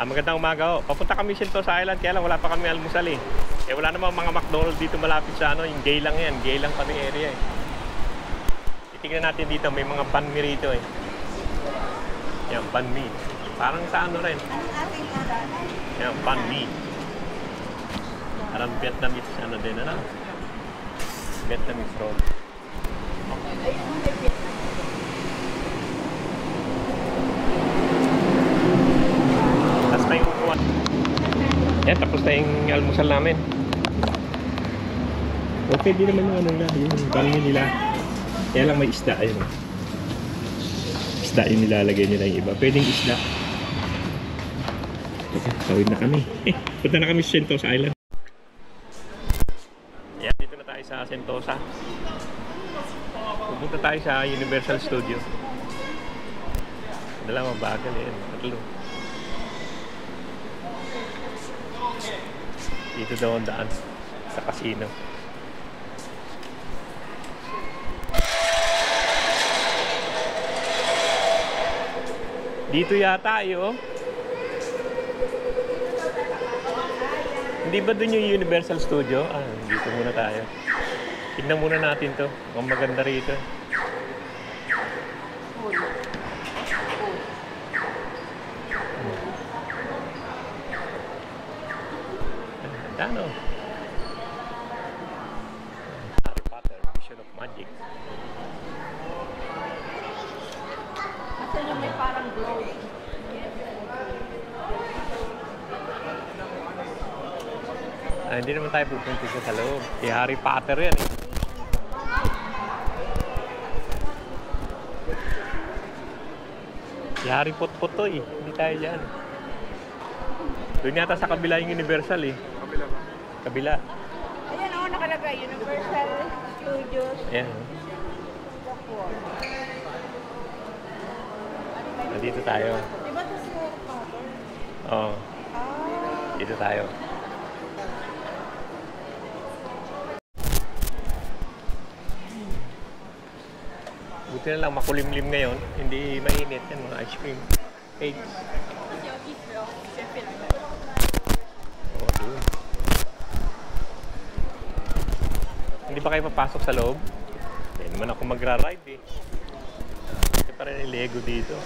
Magandang umaga ho. Papunta kami Sentosa Island, kaya lang wala pa kami almusal eh. Wala namang mga McDonald's dito malapit sa ano, yung Geylang yan. Geylang pa rin area eh. Titignan natin dito, may mga banh mi rito eh. Yan, banh mi. Parang sa ano rin. Yan, banh mi. Parang Vietnamese ano din, ano? Vietnamese roll. Tapos may upuan. Yan, tapos na yung almusal namin. Okay, di naman yung ano nila, yung banh mi nila. Kaya lang may isda, ayun. Isda yung nilalagay nila yung iba. Pwedeng isda. Teka, tawid na kami. Punta na kami sa Sentosa Island. Yan, dito na tayo sa Sentosa. Pupunta tayo sa Universal Studio. Dalawang bagal eh. Tatlo. Dito daw ang daan sa casino. Dito yata ayo. Hindi ba dun yung Universal Studio? Dito muna tayo. Tignan muna natin to. Ang maganda rito. Ano? Harry Potter, Vision of Magic. Kasi yung may parang glow. Hindi naman tayo pupunta sa loob. Si Harry Potter yan eh. Si Harry Potpotoy. Hindi tayo dyan. Doon yata sa kabila yung Universal eh. Kabila ba? Kabila. Ayan o, nakalagay. Universal Studios. Ayan. Dito tayo. Diba ito si Harry Potter? Oo. Dito tayo. Buti na lang makulimlim ngayon. Hindi mainit yan mga ice cream. Cakes. Hindi ba kayo papasok sa loob? Hindi naman ako magra-ride eh. Kasi pa rin yung Lego dito.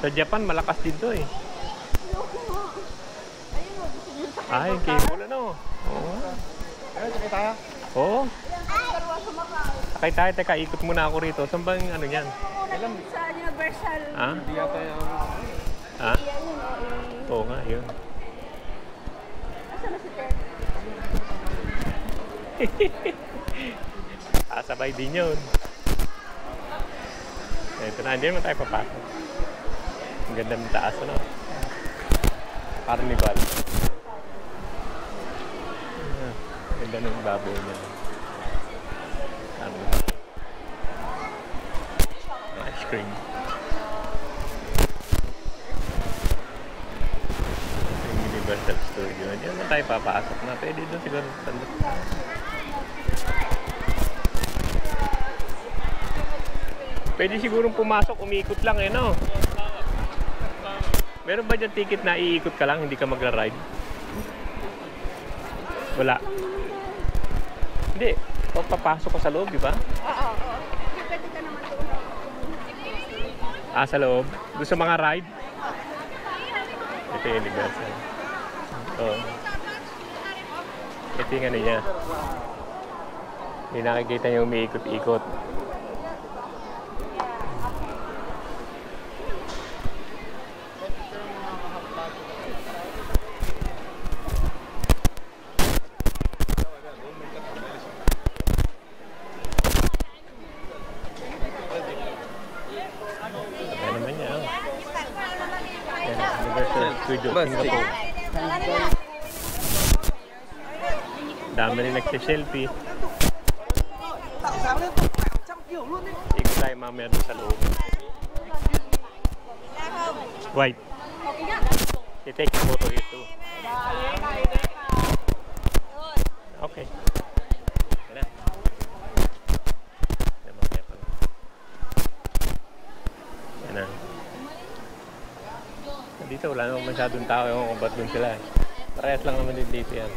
Sa Japan, malakas dito eh. Ay, yung cable ano. Oo. Ay, sakay tayo. Oo. Sakay tayo, teka, ikot muna ako rito. Saan ba yung ano yan? Sa Universal. Ha? Hindi yata yung... Ha? Oo nga, yun. Asa na si Ted? Sabay din yun. Ito na, hindi naman tayo papasok. Ang ganda ng taas, ano? Carnival. Ang ganda ng baboy niya. Carnival. Ice cream. Yung Universal Studio. Hindi naman tayo papasok na. Pwede doon siguro. Pwede sigurong pumasok, umiikot lang eh, no? Meron ba dyan ticket na iikot ka lang, hindi ka magra-ride? Wala. Hindi. Papasok ka sa loob, di ba? Oo. Pwede ka naman doon. Sa loob? Gusto mga ride? Ito yung Universal. Oo. Ito yung ano niya. Hindi nakikita yung umiikot-ikot. Studio, Singapore. Dami rin nagsiselfie. Ikot tayo mamaya doon sa loob. White. You take a photo here too. Okay. Yan na. Yan na. Dito wala naman masyadong tao. Ewan kung ba't dun sila. Parehas lang naman din dito yan.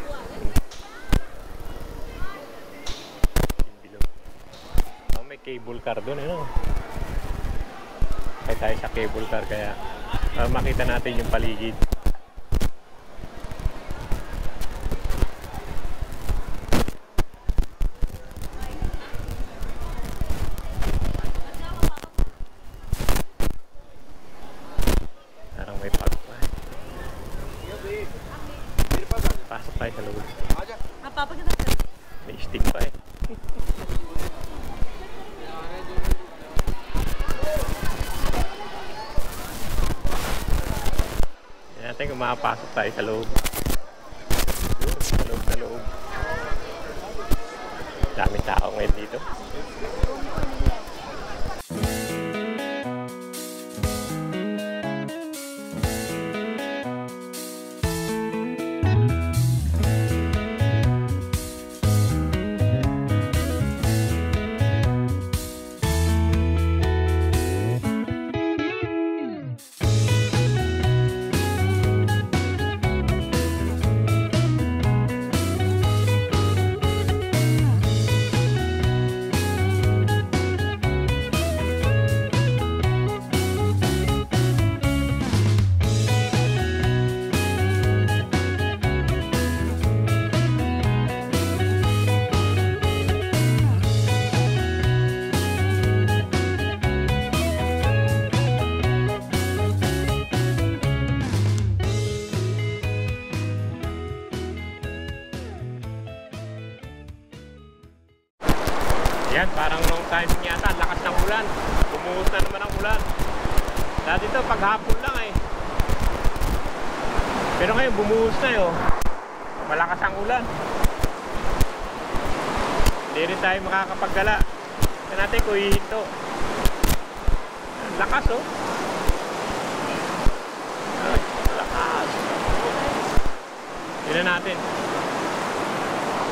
Oh, may cable car dun, eh, no? Kaya tayo sa cable car kaya makita natin yung paligid. Parang may park pa. Pasok tayo sa loob. May stick pa eh. Yan natin kung makapasok tayo sa loob. Yun, sa loob. Daming tao ngayon dito. Yan, parang long time yata, ang lakas ng ulan. Bumuhos na naman ang ulan. Dati ito, paghapon lang eh. Pero ngayon, bumuhos na yun. Malakas ang ulan. Hindi rin tayo makakapaggala. Ito natin kung hihinto. Ang lakas oh. Ay, lakas. Tignan natin.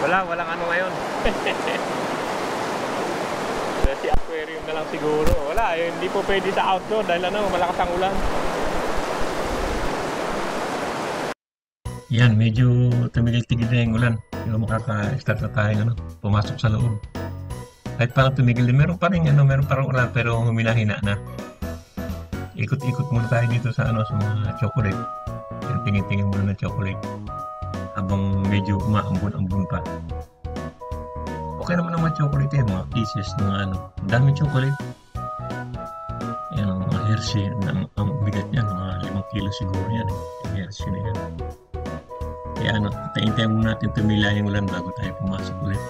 Walang ano ngayon. Si aquarium na lang siguro. Wala, hindi po pwede sa outdoor dahil ano, malakas ang ulan. Yan, medyo tumigil-tigil na yung ulan. Hindi makaka-start na tayo, pumasok sa loob. Kahit parang tumigil din, meron pa rin ulan pero huminahina na. Ikot-ikot muna tayo dito sa sa mga chocolate. Yan, tingin-tingin muna ng chocolate. Habang medyo umaambon-ambon pa. Okay naman mga chocolate eh, mga pieces ng ang daming chocolate. Yan, mga Hershey, ang bigat niyan, mga 5 kilo siguro yan eh. Yung Hershey na yan. Kaya tayin-tayin muna natin tumila yung ulan bago tayo pumasok ulit.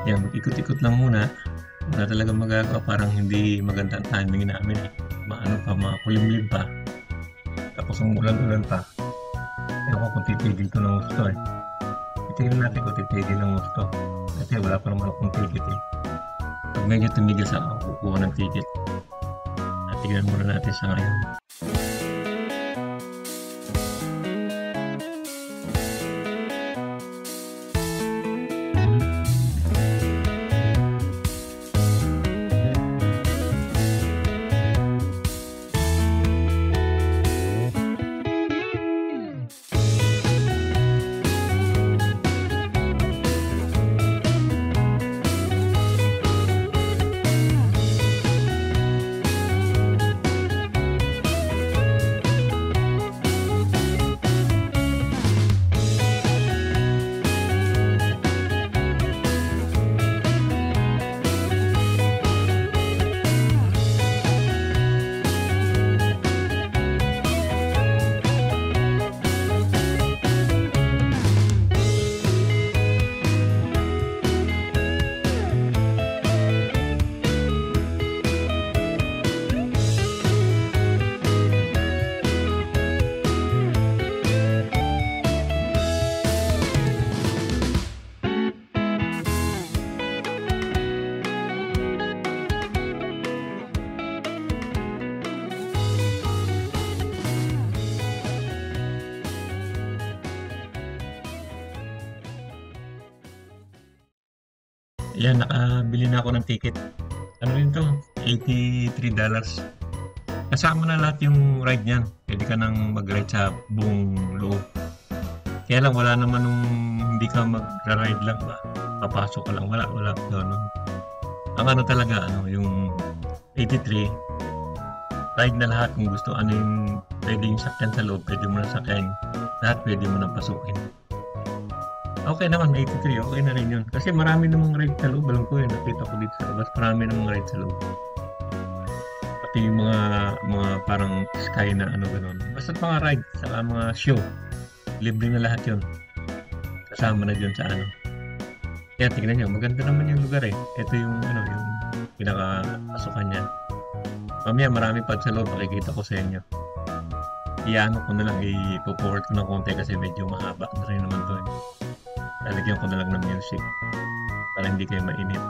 Yan, mag-ikot-ikot lang muna. Wala talaga magagawa, parang hindi maganda ang timing namin eh. Makulimlim pa. Tapos ang ulan-ulan pa. Ewan ko kung titigil ko ng gusto eh. Tingnan natin kung titigil ng gusto. Kasi wala pa naman akong ticket eh. Pag medyo tumigil sa kukuha ng ticket. At tignan muna natin sa ngayon. Yan, nakabili na ako ng ticket. Ano rin to? $83. Kasama na lahat yung ride niyan. Pwede ka nang mag-ride sa buong loob. Kaya lang wala naman nung hindi ka magra-ride lang ba. Papasok ka lang. Wala. No. Ang ano talaga, yung 83, ride na lahat kung gusto. Ano yung pwede yung sakyan sa loob, pwede mo na sakyan. Lahat pwede mo na pasukin. Okay naman, 83, okay na rin yun. Kasi marami namang ride sa loob. Alam ko yun, nakita ko dito sa labas. Marami namang ride sa loob. Pati yung mga parang sky na gano'n. Basta mga ride, saka mga show. Libre na lahat yun. Kasama na dyan sa Kaya tignan nyo, maganda naman yung lugar eh. Ito yung yung pinaka-pasukan niya. Mamaya marami pa sa loob, makikita ko sa inyo. Iano ko na lang, i-forward ko ng konti kasi medyo mahaba na rin naman doon. Lalagyan ko na lang ng music para hindi kayo mainip.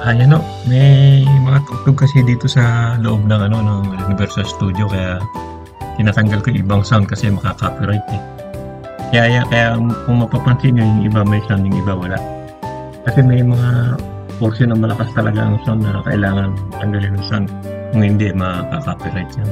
Ayan may mga tugtog kasi dito sa loob ng ng Universal Studio kaya tinatanggal ko yung ibang sound kasi makaka-copyright eh. Kaya kung mapapansin nyo yung iba may sound, yung iba wala. Kasi may mga portion na malakas talaga ang sound na kailangan tanggalin ng sound. Kung hindi, makaka-copyright yan.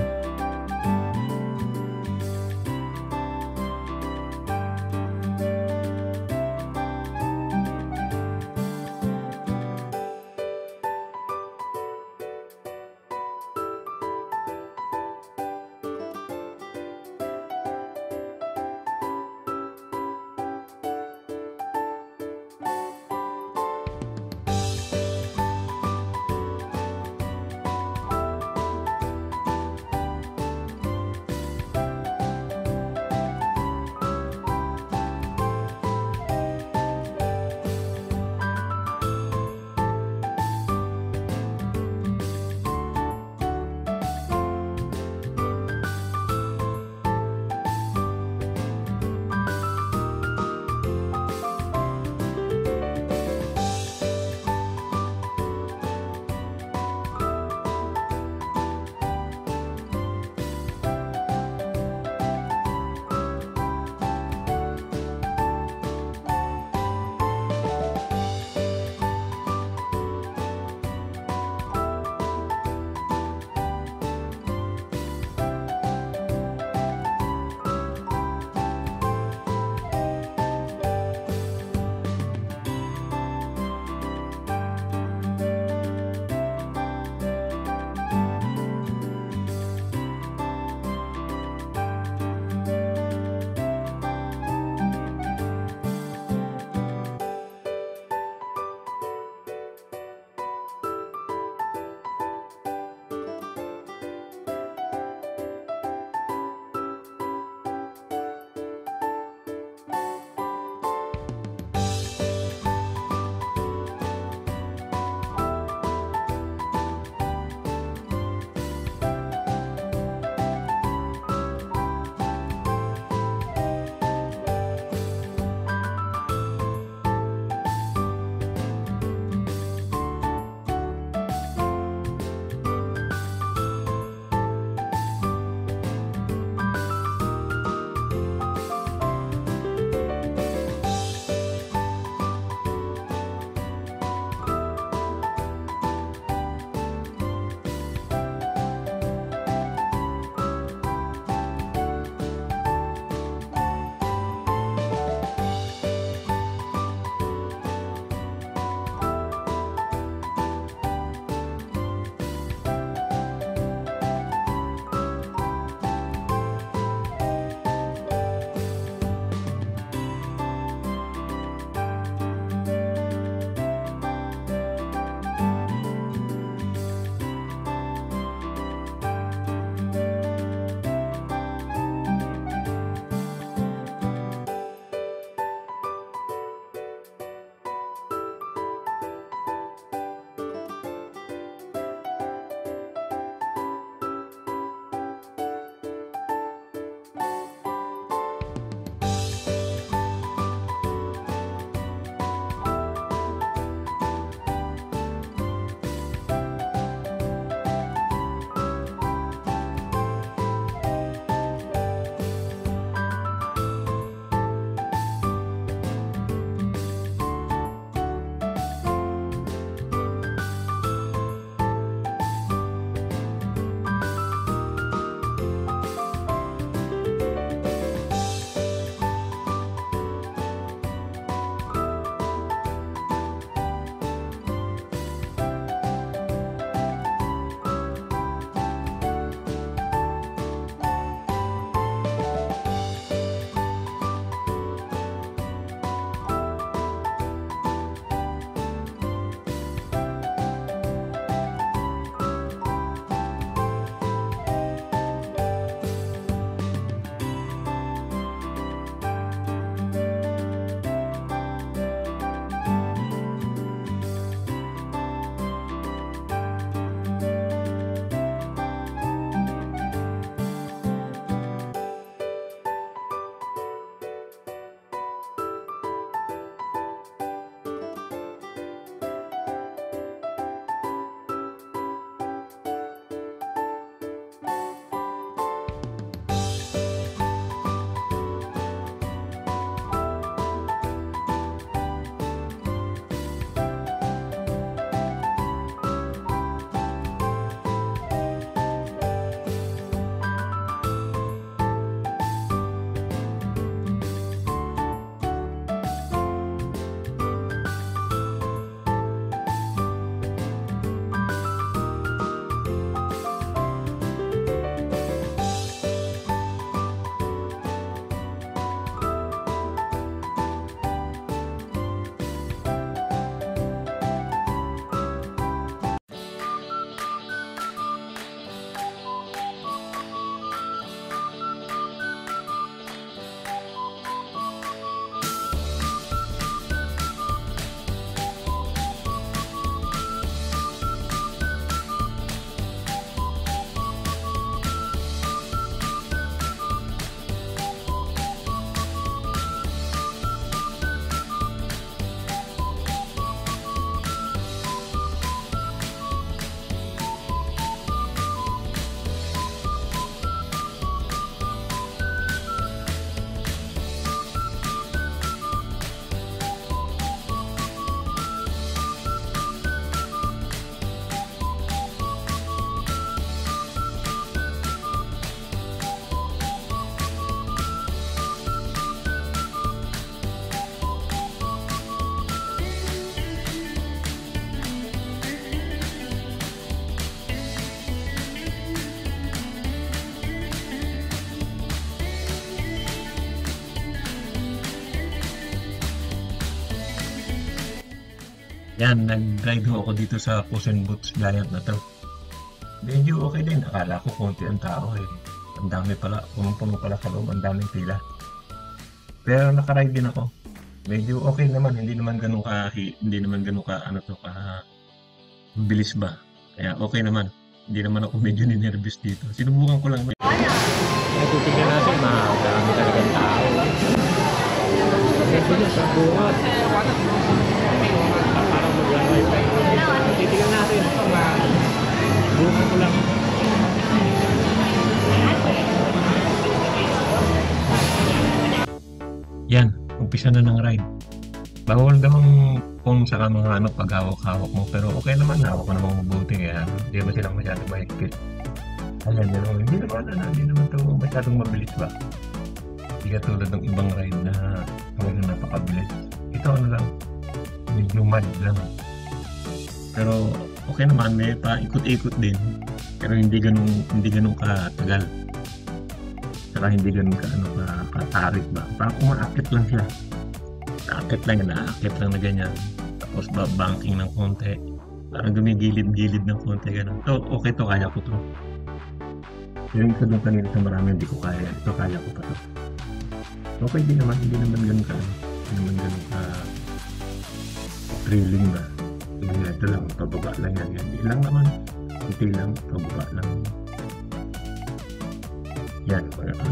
Yan, nag-ride ho ako dito sa Puss in Boots Giant na 'to. Medyo okay din, akala ko konti ang tao, eh. Ang dami pala, punong-puno pala sa loob, ang daming pila. Pero naka-ride din ako. Medyo okay naman, hindi naman gano'n ka ano 'to, bilis ba. Kaya okay naman. Hindi naman ako medyo ninervyos dito. Sinubukan ko lang. Kaya titignan natin, marami talagang tao. Kasi dyan sa buhat. Parang mag-wifi. Titignan natin. Bukan ko lang. Yan, umpisa na ng ride. Bawal namang kung saka mga ano pag hawak-hawak mo, pero okay naman, hawak ko namang mabuti kaya hindi naman silang masyadong mahigpit. Ayan, yun, hindi naman to masyadong mabilis ba? Hindi katulad ng ibang ride na talagang napakabilis. Ito ano lang, medyo mild lang. Pero okay naman, may paikot-ikot din. Pero hindi ganun katagal. Saka hindi ganun katarik ba? Parang umaakit lang siya. Naakit lang na ganyan. Tapos banking ng konti. Parang gumigilid-gilid ng konti ganun. So, okay to, kaya ko to. Yung isa dun kanina sa marami, hindi ko kaya. Ito, kaya ko pa to. Okay din naman, hindi naman ganun ka thrilling ba? Hindi ito lang, pababa lang yan. Hindi lang naman. Hindi lang, pababa lang. Yan,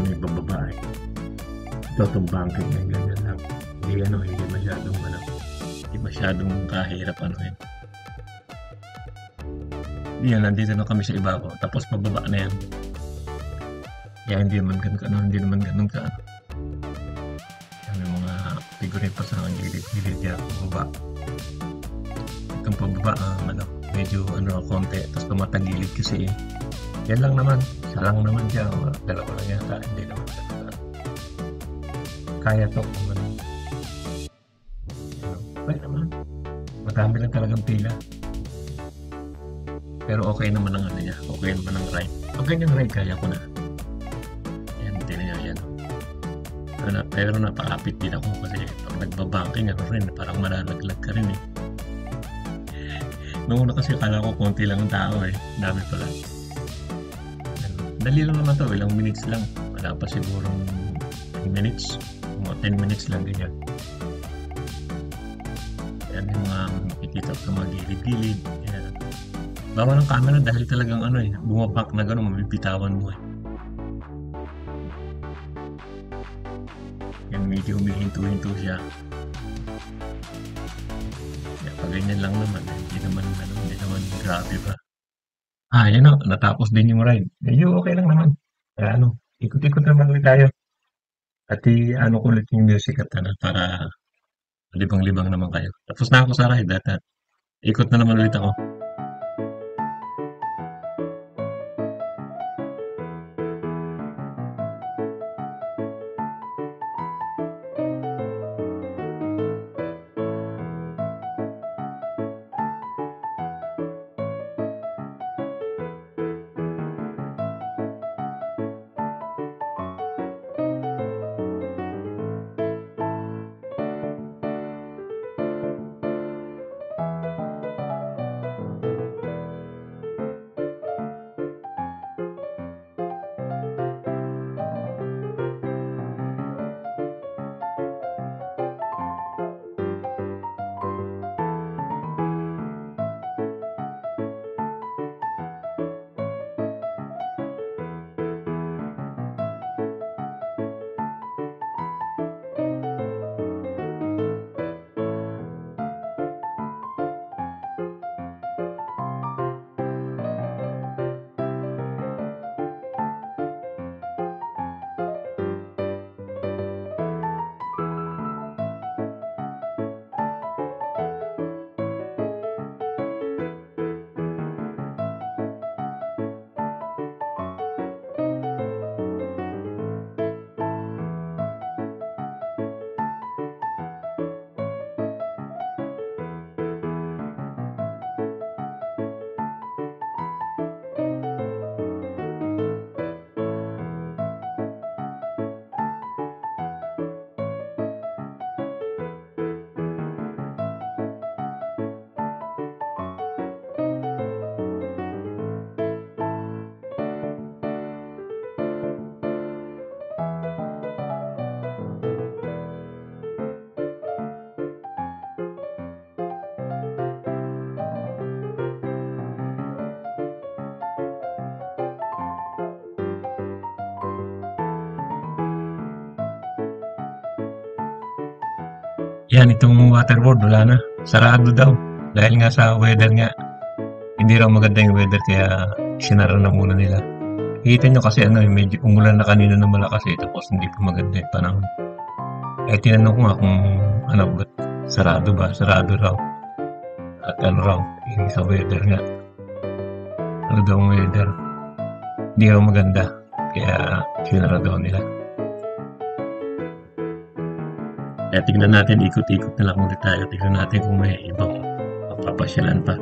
may bababa eh. Ito, itong banking yan, ganyan lang. Hindi masyadong kahirap ano yun. Yan, nandito na kami sa ibabaw. Tapos pababa na yan. Kaya hindi naman ganun ka. Yan, may mga figurin pa sa gilid-gilid yan, pababa. Itong pababa, medyo konti. Tapos tumatagilid kasi yan lang naman. Isa lang naman siya. Dalawa lang yata. Hindi naman ganun. Kaya to kung ano. Okay naman. Madami lang talagang pila. Pero okay naman ang ano niya. Okay naman ang ride. Pag ganyang ride, kaya ko na. Ayan, hindi na yan. Pero napakapit din ako kasi pag nagbabanking, parang malalaglag ka rin eh. Noong una kasi akala ko konti lang ang tao eh. Dami pala. Dali lang naman to. Ilang minutes lang. Wala pa sigurong 10 minutes. Mga 10 minutes lang ganyan. Yan yung mga makikita sa mga gilid-gilid. Yan. Bawal ang camera dahil talagang bumabank na gano'n, mabibitawan mo eh. Yan, medyo humihinto-hinto siya. Yan, pag ganyan lang naman, hindi naman grabe ba. Yan o, natapos din yung ride. Medyo okay lang naman. Kaya ikot-ikot naman ulit tayo. At ko ulit yung music at para libang-libang naman kayo. Tapos na ako sa ride at ikot na naman ulit ako. Yan, itong waterboard, wala na. Sarado daw. Dahil nga sa weather nga. Hindi raw maganda yung weather, kaya sinara na muna nila. Kita nyo kasi medyo umulan na kanina na malakas tapos hindi pa maganda yung panahon. Eh, tinanong ko nga kung ba't sarado ba? Sarado raw. At raw, yung sa weather nga. Ano daw ang weather? Hindi raw maganda. Kaya sinara daw nila. Kaya tignan natin, ikot-ikot na lang ulit tayo. Tignan natin kung may ibang mapapasyalan pa.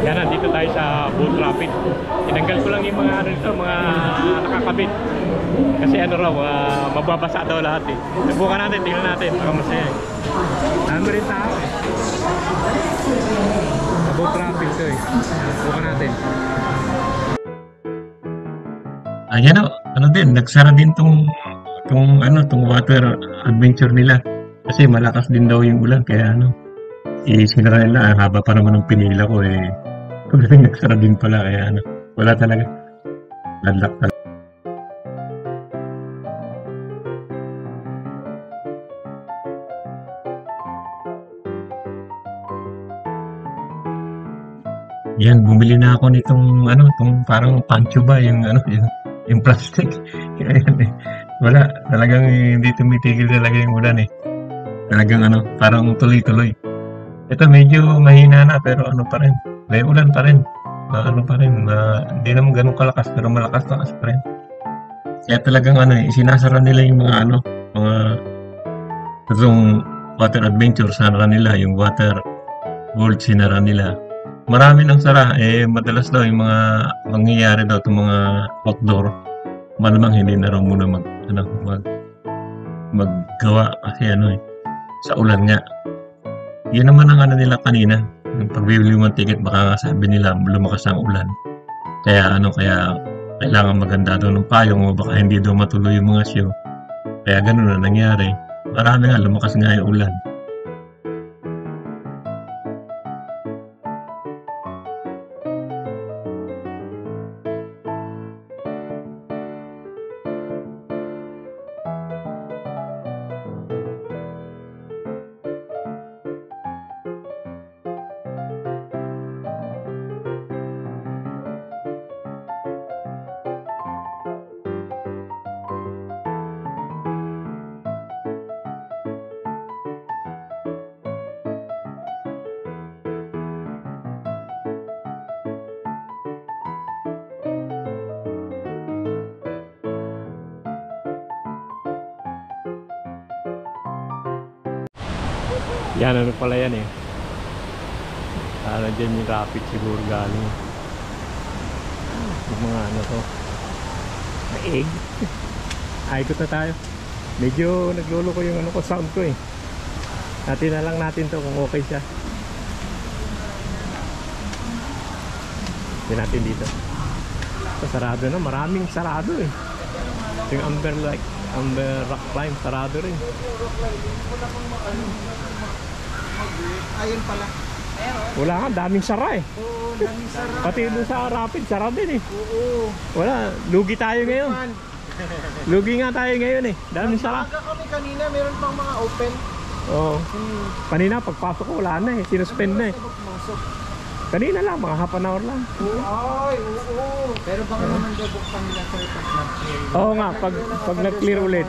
Yan, nandito tayo sa boat rapid. Tinanggal ko lang yung mga mga nakakabit. Kasi mababasa daw lahat eh. Subukan natin, tingnan natin. Baka masaya eh. Dami rin tao eh. Sa boat rapid to eh. Subukan natin. Ayan nagsara din tong water adventure nila. Kasi malakas din daw yung ulan, kaya sinara nila. Haba pa naman ng pinila ko eh. Pagdating nagsara din pala, kaya wala talaga. Ladlak talaga. Yan, bumili na ako nitong itong parang pancho ba, yung plastic. Ayan eh. Wala, talagang hindi tumitigil talaga yung ulan eh. Talagang parang tuloy-tuloy. Ito medyo mahina na pero pa rin. May ulan pa rin. Hindi naman ganun kalakas pero malakas pa rin. Kaya talagang isinasara nila yung mga itong water adventure, sinara nila yung water world, sinara nila. Marami nang sara madalas daw yung mga mangyayari daw itong mga outdoor. Malamang hindi na raw muna maggawa kasi sa ulan nga. Yun naman ang nila kanina. Yung pagbibili mo ng ticket, baka sabi nila lumakas ang ulan. Kaya kailangan maganda daw ng payong o baka hindi daw matuloy yung mga show. Kaya ganun na nangyari. Marami nga, lumakas nga yung ulan. Yan, pala yan eh. Dyan yung rapid siguro galing. Yung mga to. Maig. Ikot na tayo. Medyo naglolo ko yung sound ko eh. Natin na lang natin to kung okay siya. Tignan natin dito. Sarado na. Maraming sarado eh. Yung Amber Rock Climb, sarado rin. Ayun pala. Wala nga, daming sara eh. Oo, daming sarap. Pati doon sa Rapid, sara din eh. Oo. Wala, lugi tayo ngayon. Lugi nga tayo ngayon eh. Daming sara. Maaga kami kanina, meron pang mga open. Oo. Kanina, pagpasok ko wala na eh. Sinuspend na eh. Pumasok. Kanina lang, mga half an hour lang. Ay, oo. Pero baka naman daw buksan nila sir pag nag-clear. Oo nga, pag nag-clear ulit.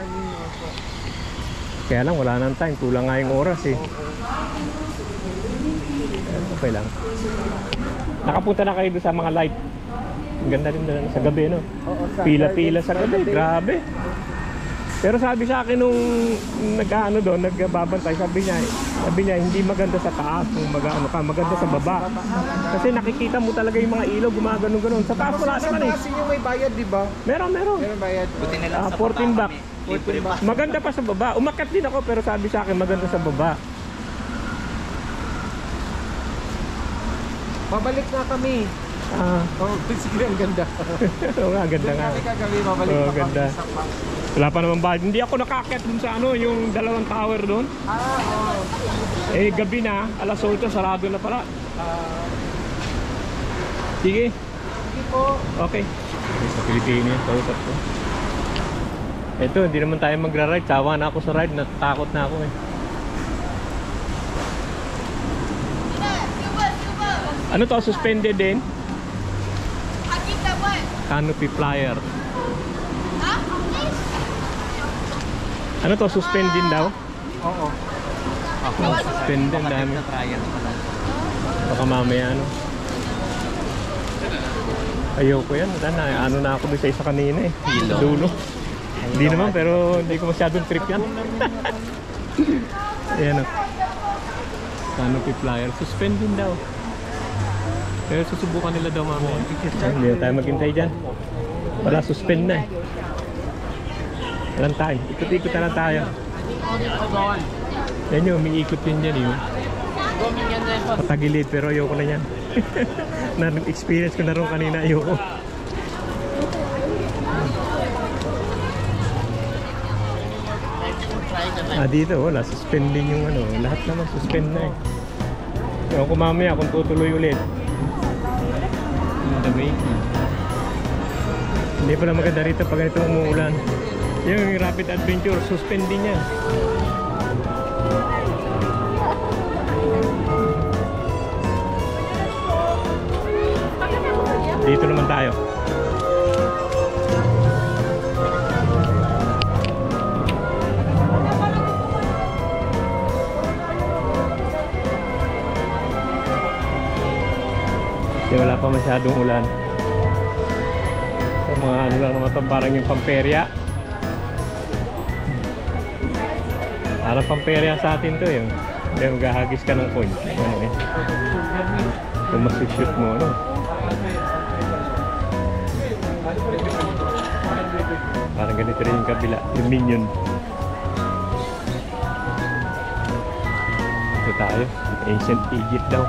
Kaya lang, wala nang time. Kulang nga yung oras eh. Okay lang. Nakapunta na kayo doon sa mga light. Ang ganda rin doon sa gabi, no? Pila-pila sa gabi. Grabe. Pero sabi sa akin nung nag-ano doon, nagbabantay, sabi niya hindi maganda sa taas kung mag-ano ka, maganda sa baba. Kasi nakikita mo talaga yung mga ilaw gumagano-ganon. Sa taas wala naman eh. Sa taas yung may bayad, di ba? Meron. Meron bayad. Buti na lang sa 14 baba bucks. kami. Libre pa. Maganda pa sa baba. Umakyat din ako pero sabi sa akin maganda sa baba. Babalik na kami. Oh, sige, ang ganda. Oo nga, ganda nga. Kami kagabi, babalik Oo, na kami ganda. sa park. Wala pa naman bayad. Hindi ako nakaakyat dun sa ano, yung dalawang tower doon. Oo. Eh, gabi na, alas 8, sarado na pala. Sige. Sige po. Okay. Sa Pilipinas, kausap ko. Ito, hindi naman tayo magra-ride. Sawa na ako sa ride, natatakot na ako eh. Ano to? Suspended din? Canopy flyer. Ano to? Suspended daw? Oo. Oh, suspended. Dami. Trial pa lang. Baka mamaya ano. Ayoko yan. Ano na ako doon sa isa kanina eh. Hilo. Dulo. Hindi naman pero hindi ko masyadong trip yan. Ayan o. Canopy flyer. Suspended daw. Pero susubukan nila daw mamaya. Hindi na tayo maghintay dyan. Wala, suspend na eh. Walang time. Ikot-ikot na lang tayo. Yan yun, umiikot yun dyan yun. Patagilid pero ayoko na yan. Na-experience ko na rin kanina, ayoko. Dito wala, suspend din yung ano. Lahat naman suspend na eh. Ewan ko mamaya kung tutuloy ulit. Hindi pala maganda rito pag ganito umuulan. Yung Rapid Adventure, suspend din yan. Dito naman tayo. Kasi wala pa masyadong ulan. So, mga ano lang naman ito, parang yung pamperya. Parang pamperya sa atin to yung maghahagis ka ng coin. Ano eh. Kung masushoot mo, ano. Parang ganito rin yung kabila, yung Minion. Ito tayo, Ancient Egypt daw.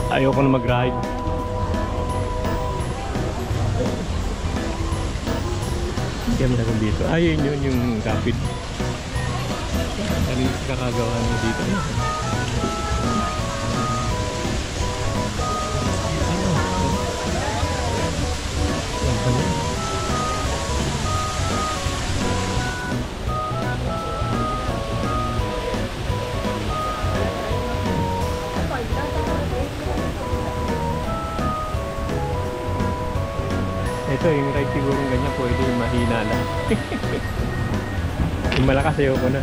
Ayoko na mag-ride. Hindi kami na dito. Ayun yun yung Rapid. Ano yung kakagawa nyo dito? Ito yung ride siguro ganyan pwede yung mahina lang. Yung malakas ayoko na.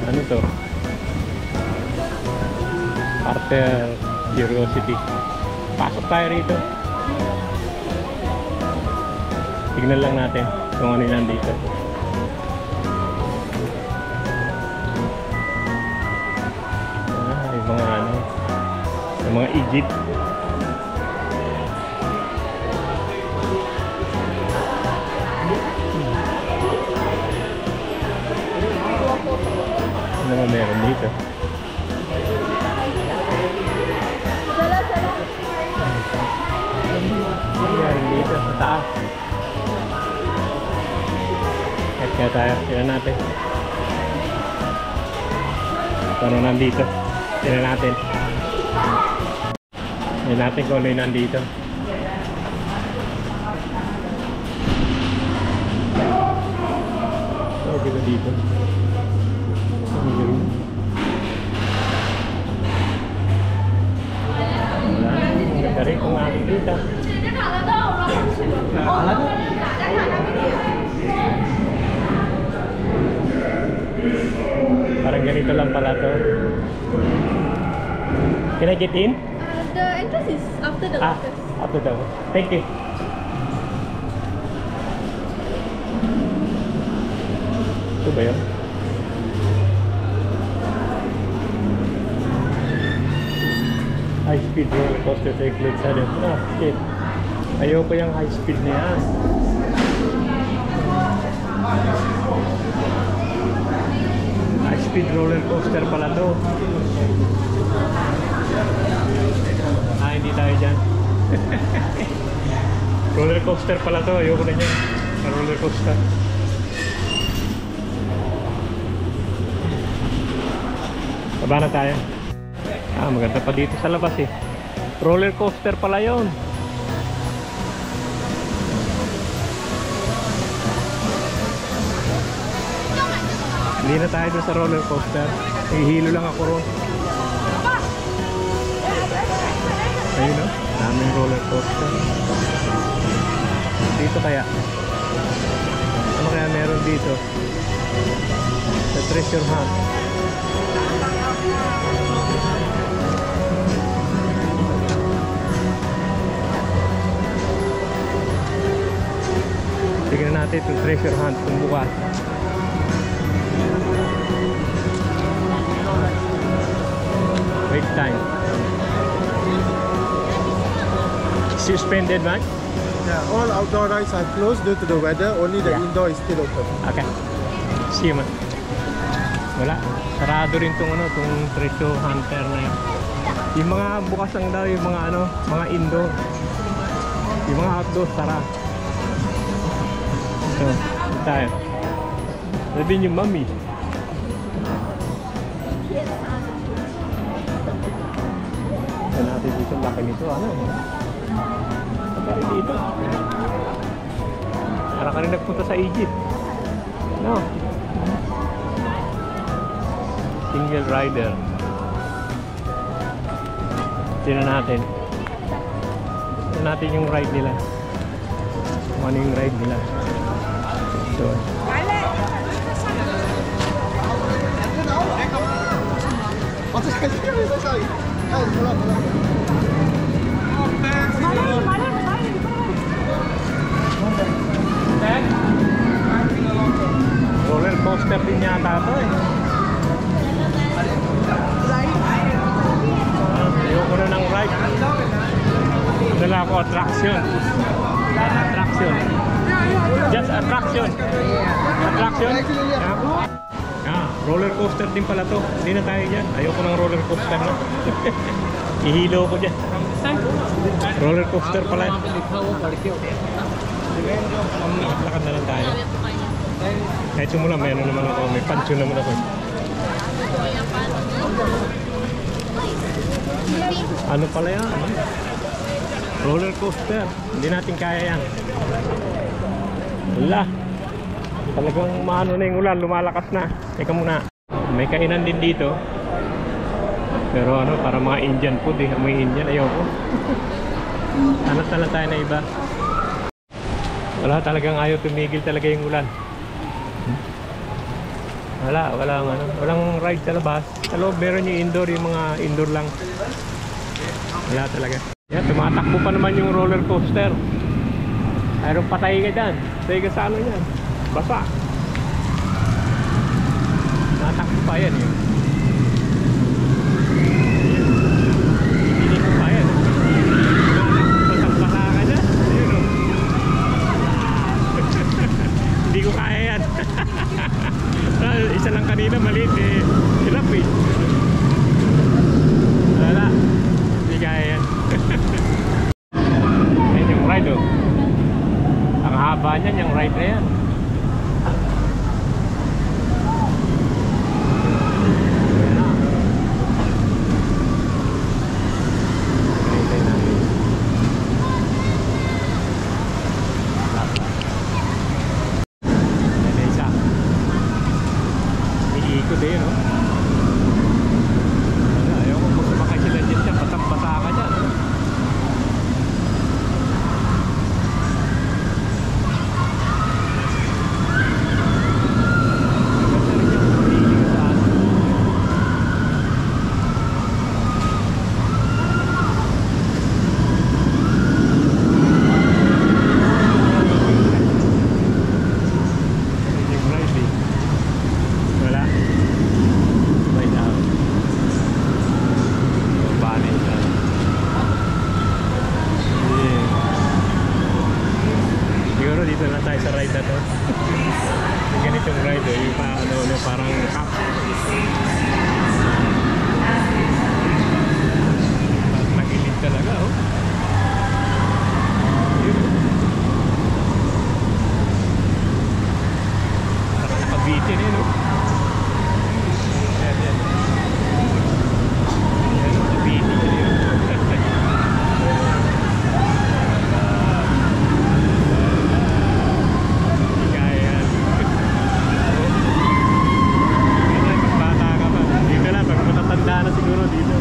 Ano to? Arter Curiosity. Pasok tayo rito. Tignan lang natin kung ano yung dito. Yung mga ano, yung mga Egypt. Ano ba meron dito? Meron dito sa taas. Kaya tayo, tingnan natin. Paano nandito? Tingnan natin. Tingnan natin kung ano yung nandito. Okay ba dito? Wala. Dari kung makikita. Parang ganito lang pala to. Can I get in? The entrance is after the lockers. After that. Thank you. Ito ba yun? High speed roller coaster to include sa rin. Ah, shit. Ayoko yung high speed na yan. High speed roller coaster pala to. Ah, hindi tayo dyan. Roller coaster pala to. Ayoko na yan. Roller coaster. Baba na tayo. Ah, maganda pa dito sa labas eh. Roller coaster pala yon. Hindi na tayo doon sa roller coaster. Ihilo lang ako ron. Ayun o, daming roller coaster. Dito kaya. Ano kaya meron dito? The treasure hunt. Tignan natin itong treasure hunt kung bukas. Wait time. Suspended, man? Yeah, all outdoor rides are closed due to the weather. Only the indoor is still open. Okay. See you, man. Wala. Sarado rin itong ano, itong treasure hunter na yun. Yung mga bukas lang daw, yung mga ano, mga indoor. Yung mga outdoor, sara. So, tayo. Sabihin yung mami. Tignan natin dito, laki nito, ano? Laki dito. Para ka rin nagpunta sa Egypt. No? Single rider. Tignan natin. Tignan natin yung ride nila. Kung ano yung ride nila. So, roller coaster din yata ito eh. Ayoko na ng ride. Dala ako attraction. Attraction. Just attraction. Attraction. Ah, roller coaster din pala to. Hindi na tayo dyan. Ayoko ng roller coaster na. Ihilo ko dyan. Roller coaster pala. Lakad na lang tayo. Kahit sumula may ano naman ako. May pancho naman ako. Ano pala yan? Roller coaster. Hindi natin kaya yan. Wala. Talagang maano na yung ulan. Lumalakas na. Teka muna. May kainan din dito. Pero ano, para mga Indian food eh. May Indian, ayoko. Hanap na lang tayo na iba. Wala, talagang ayaw tumigil talaga yung ulan. Walang ride sa labas. Sa loob meron yung indoor, yung mga indoor lang. Wala talaga. Yan, tumatakbo pa naman yung roller coaster. Mayroong patay ka dyan. Patay ka sa ano yan. Basa. Tumatakbo pa yan eh. Hindi ko pa yan. Basa ka dyan. Hindi ko kaya yan. Isa lang kanina maliit eh. Hirap eh. Wala. Hindi kaya yan. Ayun yung ride oh. Ang haba niyan yung ride na yan. dito na tayo sa ride na to. Yung ganitong ride yung parang cup. Nagilid talaga yun. Parang nakabitin yan Yan. Nakabitin yun. Tanda na siguro dito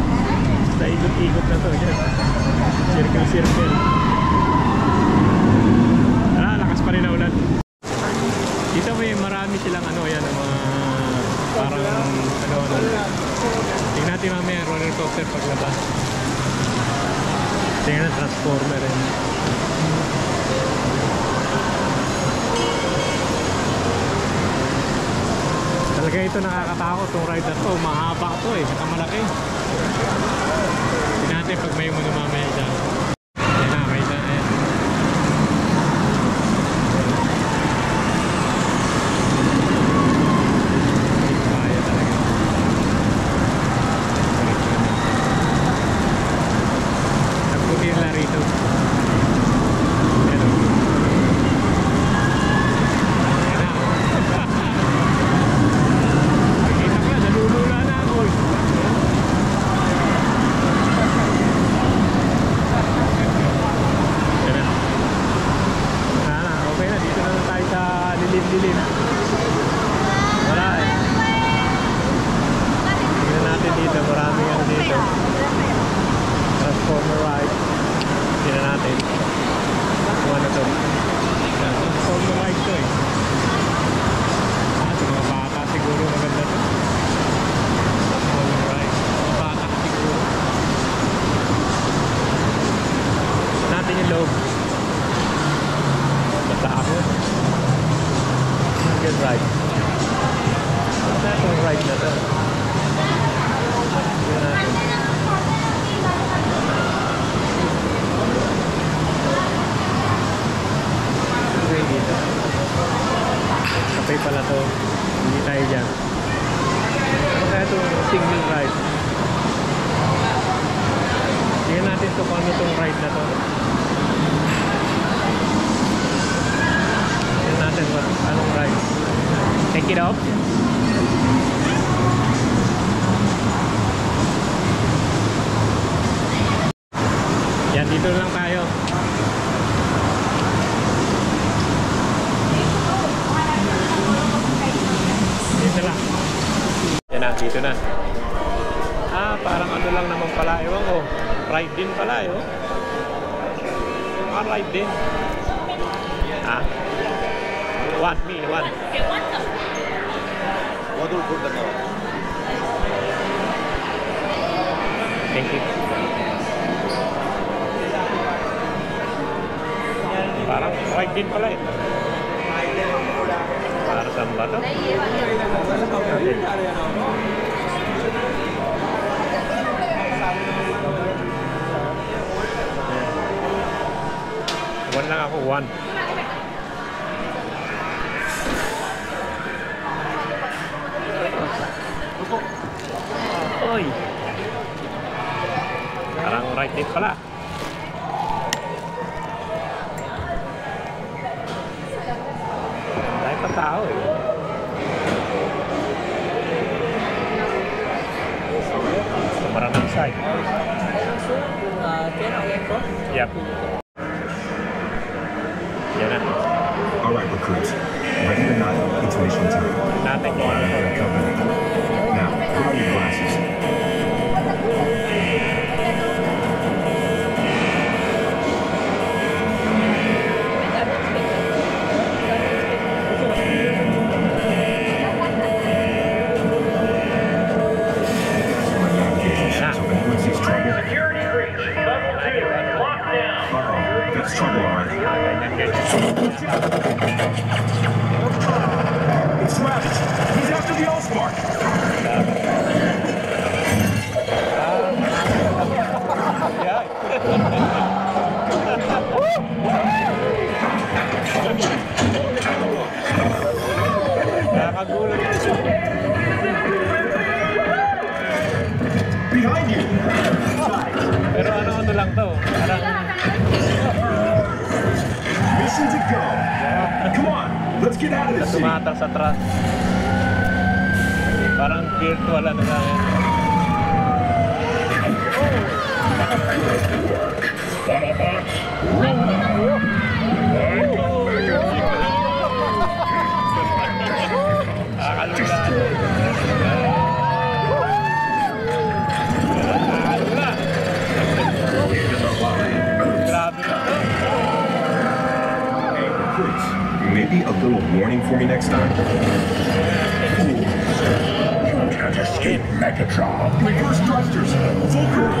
sa ikot-ikot na to circle lakas pa rin na ulan dito. May marami silang yan mga parang tingnan natin mamaya roller coaster paglabas. Tingnan na transformer talaga ito nakakatakot itong ride na to. Mahaba ito saka malaki. Hindi natin pag may muna mamaya dyan. Yan na, may dyan kaya talaga. Nagputi nila rito. Dilim. Wala tingnan natin dito, maraming dito. Transformer ride. Tingnan natin kung ano to. Transformer ride to sa mga bata siguro maganda to. Transformer ride. Mga bata siguro. Natin yung loob. Basta ako. Good ride. What's that one ride na to? Tignan natin. Okay dito. Kapay pala to. Hindi tayo dyan. Ano kaya itong single ride? Tignan natin ito kung ano itong ride na to. Natin anong ride. Take it off. Yan, dito lang tayo. Dito lang. Yan na, dito na. Parang ano lang naman pala. Ewan ko. Ride din pala ride din. One. Thank you. Parang ride din pala Para saan ba to? One lang ako, one. Oy. Parang right din pala. Dahil pa tao Maraming side. Yep. Yan na. Alright, recruits. Ready or not, it's mission time. Natin. Now, put on your glasses. That's trouble already. It's Rabbit. He's after the Allspark. Yeah. to go. Come on, let's get out of this city. Tumatras sa truck. Parang virtual ano na yan. Hey, recruits, maybe a little warning for me next time. You can't escape Megatron. Reverse thrusters, full curve.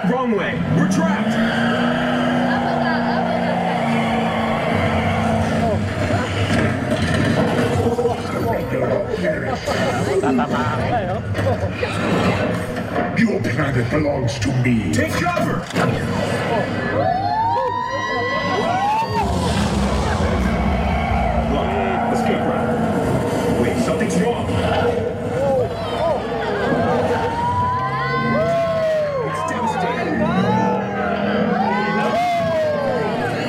Wrong way. We're trapped. Your planet belongs to me. Take cover. Look, escape route. Wait, something's wrong. It's devastating.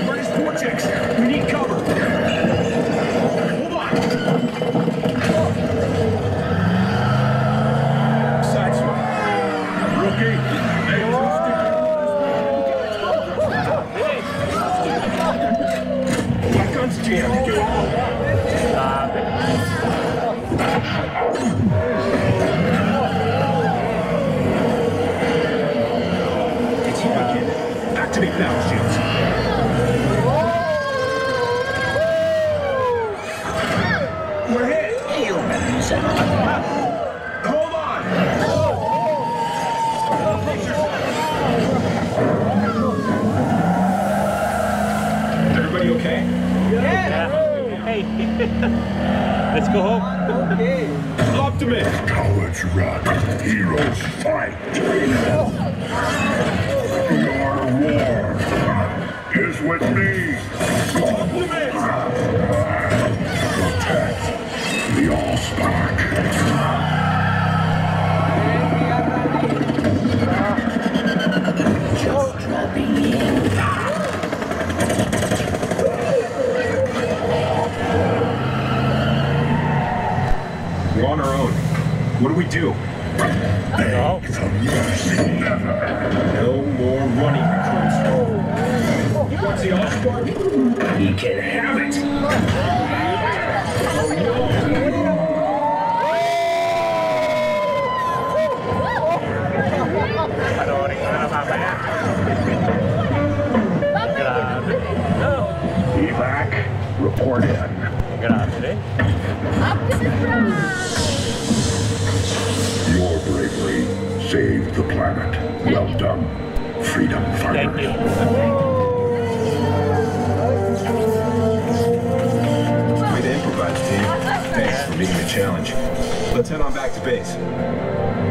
Where's Vortex? We need cover. Hold on. Sideswipe. Rookie. My gun's jammed. It's him again. Activate battle shields. We're hit. Humans. Hold on. Everybody okay? Hey, let's go home. Optimus. Cowards run. Heroes fight. Your war is with me. Protect the Allspark. Just dropping in. We're on our own. What do we do? No. For mercy, never. No more running, recruits. What's the Allspark? He can have it. Panoorin ko na mamaya. Grabe. Evac, report in. Grabe rin. Your bravery saved the planet. Well done, freedom Thank fighters. you. Way to improvise, team. Thanks for meeting the challenge. Let's head on back to base.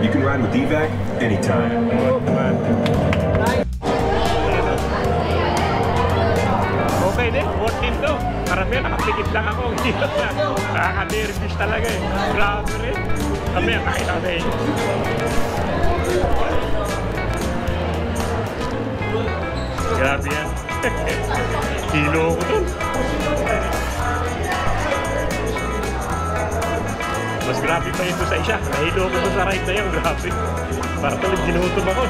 You can ride with Evac anytime. Okay din, worth it to. Karamihan, nakapikit lang ako. Nakaka-nervous talaga eh. Grabe rin. Kami, nakita ko sa inyo. Grabe yan. Hilo ko dun. Mas grabe pa yun sa isa. Nahilo ko dun sa ride na yan. Grabe. Para tuloy ginutom ako.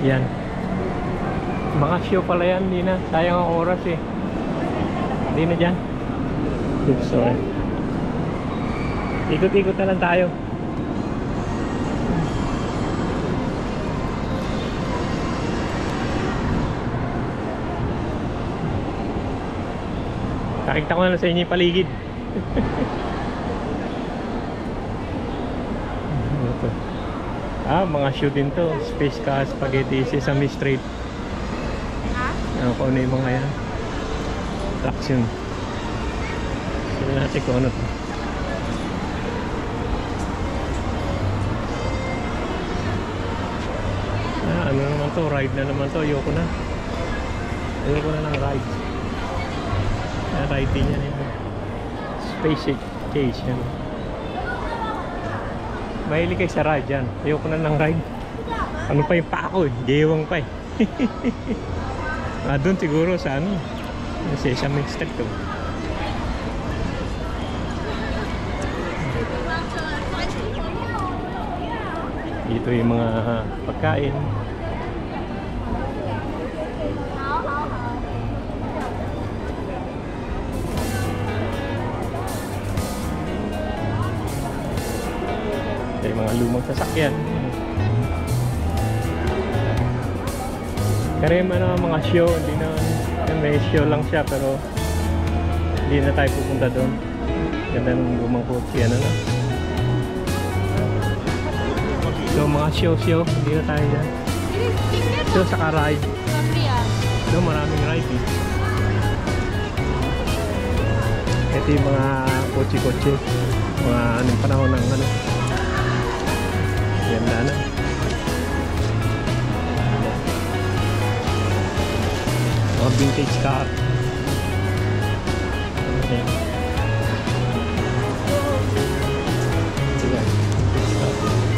Yan. Mga show pala yan. Hindi na. Sayang ang oras eh. Hindi na dyan. Sorry. Ikot-ikot na lang tayo. Nakikita ko na lang sa inyo yung paligid. Mga shoe din to. Space Ka Spaghetti, Sesame Street. Kung ano yung mga yan. Traction. Sige natin kung ano to. Ano naman to? Ride na naman to. Ayoko na. Ayoko na ng ride. Ride din yan yung Space Case yan. Mahilig kayo sa ride yan. Ayoko na ng ride. Ano pa yung pa ako eh. Gewang pa eh. Doon siguro sa ano. Sesame Street to. Dito yung mga pagkain. Yung mga lumang sasakyan. Karema na mga show, hindi na may show lang siya pero hindi na tayo pupunta doon. Ganda ng lumang kotse, ano na. So mga show, hindi na tayo dyan. So saka ride. So maraming ride eh. Ito yung mga kotse-kotse. Mga anong panahon ng ano. Ganda na. Mga vintage car. Okay.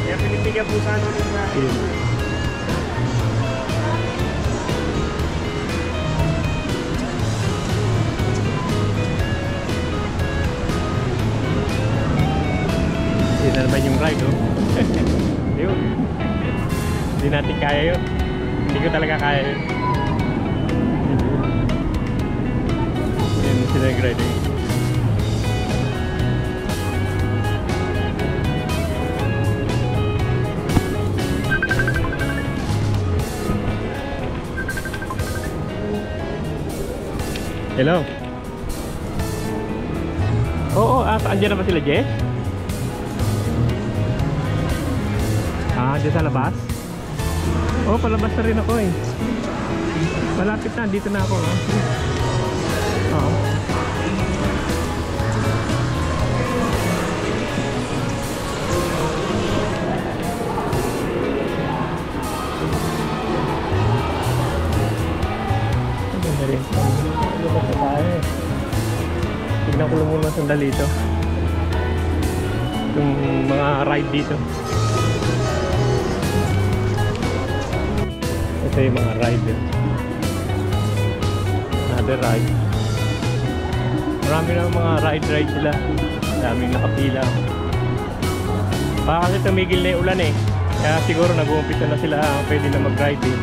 Kaya pinipigyan po sa ano rin na. Hindi na naman yung ride, oh. Yun. Hindi natin kaya yun. Hindi ko talaga kaya yun. Yan sila nag-ride. Hello. Oo, andyan na ba sila, Jess? Diyan sa labas? Oh, palabas na rin ako eh. Malapit na, dito na ako. Oo. Maganda rin. Lumabas na tayo eh. Tignan ko lang muna sandali ito. Yung mga ride dito. Ito yung mga ride. Another ride. Marami na mga ride sila. Daming nakapila. Baka kasi tumigil na yung ulan eh. Kaya siguro nag-uumpisa na sila pwede na mag-ride eh.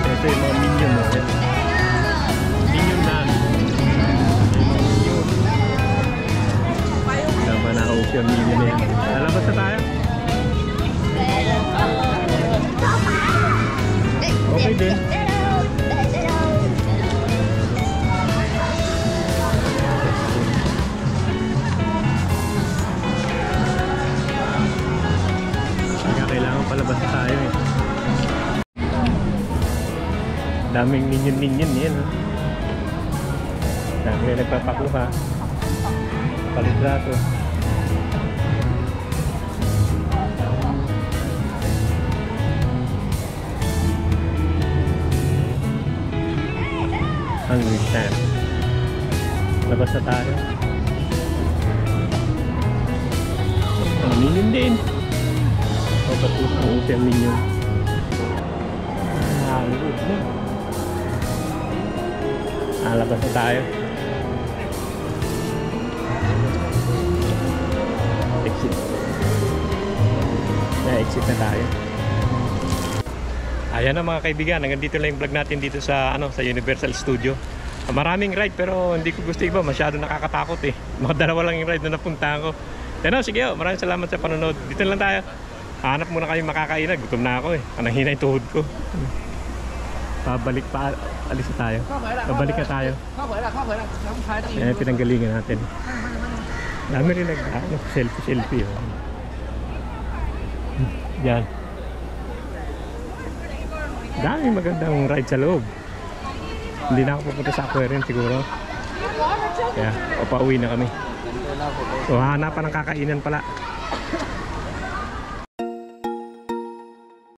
Ito yung mga minion mo. Minion na. Yung minion na yan. Lalabas na tayo? Okay din. Kaya kailangan palabas na tayo eh. Daming minion yan. Dami na nagpapakuha. Palitrato. Hungry Sam. Labas na tayo. Minion din. O patus ang usang minion. Good na. Labas na tayo. exit na tayo. Ayan na mga kaibigan, hanggang dito lang yung vlog natin dito sa sa Universal Studio. Maraming ride pero hindi ko gusto iba, masyado nakakatakot eh. Mga dalawa lang yung ride na napuntahan ko. Yan sige maraming salamat sa panonood. Dito lang tayo. Hanap muna kayong makakainan, gutom na ako eh. Kanahina yung tuhod ko. Pabalik pa, alis na tayo. Pabalik na tayo. Ayan, pinanggalingan natin. Dami rin selfie oh. Yan. Dami magandang ride sa loob. Hindi na ako pupunta sa aquarium siguro. Kaya, pauwi na kami. So, hanapan ng kakainan pala.